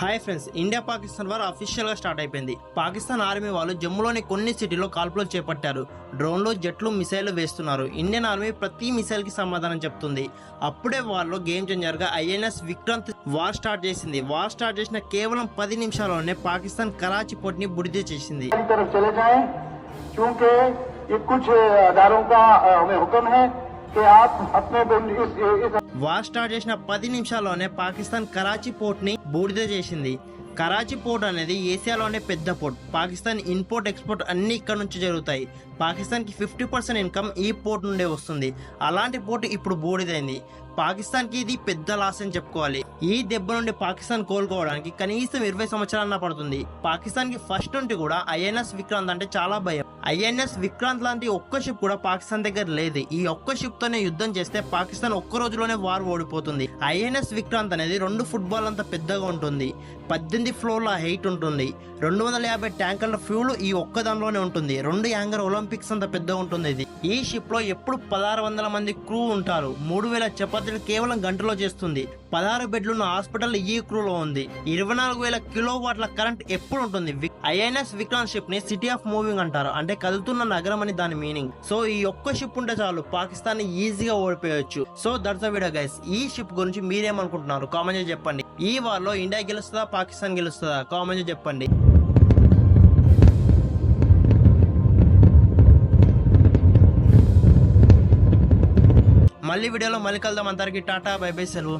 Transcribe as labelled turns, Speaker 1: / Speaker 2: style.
Speaker 1: Hi friends, India Pakistan war official గా start అయిపోయింది. Pakistan army వాళ్ళు జమ్మూలోని కొన్ని సిటీలో కాల్పులు చేపట్టారు. డ్రోన్లు, జెట్లు, మిసైళ్లు వేస్తున్నారు. ఇండియన్ ఆర్మీ ప్రతి మిసైల్ కి సమాధానం చెప్తుంది. అప్పుడే వారిలో గేమ్ చేంజర్ గా ఐఎన్ఎస్ విక్రాంత్ వార్ స్టార్ట్ చేసింది. వార్ స్టార్ట్ చేసిన కేవలం 10 నిమిషాల్లోనే పాకిస్తాన్ కరాచీ పోర్ట్ ని బుడిద చేసింది. వార్ స్టార్ట్ చేసిన 10 నిమిషాల్లోనే పాకిస్తాన్ కరాచీ పోర్ట్ ని బూడిద చేసింది. కరాచీ పోర్ట్ అనేది ఏసియాలోనే పెద్ద పోర్ట్. పాకిస్తాన్ ఇంపోర్ట్ ఎక్స్పోర్ట్ అన్ని ఇక్కడ నుంచి జరుగుతాయి. పాకిస్తాన్ కి 50% ఇన్కమ్ ఈ పోర్ట్ నుండే వస్తుంది. అలాంటి పోర్ట్ ఇప్పుడు బూడిదైంది. పాకిస్తాన్ కి ఇది పెద్ద లాస్ అని చెప్పుకోవాలి. ఈ దెబ్బ నుండి పాకిస్తాన్ కోలుకోవడానికి కనీసం 20 సంవత్సరాలన్నా పడుతుంది. పాకిస్తాన్ కి ఫస్ట్ నుండి కూడా ఐఎన్ఎస్ విక్రాంత్ అంటే చాలా భయం. ఐఎన్ఎస్ విక్రాంత్ లాంటి ఒక్క షిప్ కూడా పాకిస్తాన్ దగ్గర లేదు. ఈ ఒక్క షిప్ తోనే యుద్ధం చేస్తే పాకిస్తాన్ ఒక్క రోజులోనే వార్ ఓడిపోతుంది. ఐఎన్ఎస్ విక్రాంత్ అనేది 2 ఫుట్బాల్ అంత పెద్దగా ఉంటుంది. 18 ఫ్లోర్ల హైట్ ఉంటుంది. 250 ట్యాంకర్ల ఫ్యూల్ ఈ ఒక్క దానిలోనే ఉంటుంది. 2 యాంగర్ ఒలింపిక్స్ అంత పెద్దగా ఉంటుంది ఇది. ఈ షిప్ లో ఎప్పుడు 1600 మంది క్రూ ఉంటారు. 3000 చపాతీలు కేవలం గంటలో చేస్తుంది. 16 బెడ్లున్న హాస్పిటల్ ఈ క్రూలో ఉంది. 24,000 కిలోవాట్ల కరెంట్ ఎప్పుడు ఉంటుంది. ఐఎన్ఎస్ విక్రాంత్ షిప్ ని సిటీ ఆఫ్ మూవింగ్ అంటారు, అంటే కదులుతున్న నగరం అని దాని మీనింగ్. సో ఈ ఒక్క షిప్ ఉంటే చాలు పాకిస్తాన్ ని ఈజీగా ఓడిపోయొచ్చు. So that's the video guys. ఈ షిప్ గురించి మీరేమనుకుంటున్నారు కామెంట్ చేసి చెప్పండి. ఈ వార్ లో ఇండియా గెలుస్తుందా, పాకిస్తాన్ గెలుస్తుందా కామెంట్ చేసి చెప్పండి. మళ్ళీ వీడియోలో మళ్ళీ కలుద్దాం. అందరికి టాటా, బై బై, సెలవు.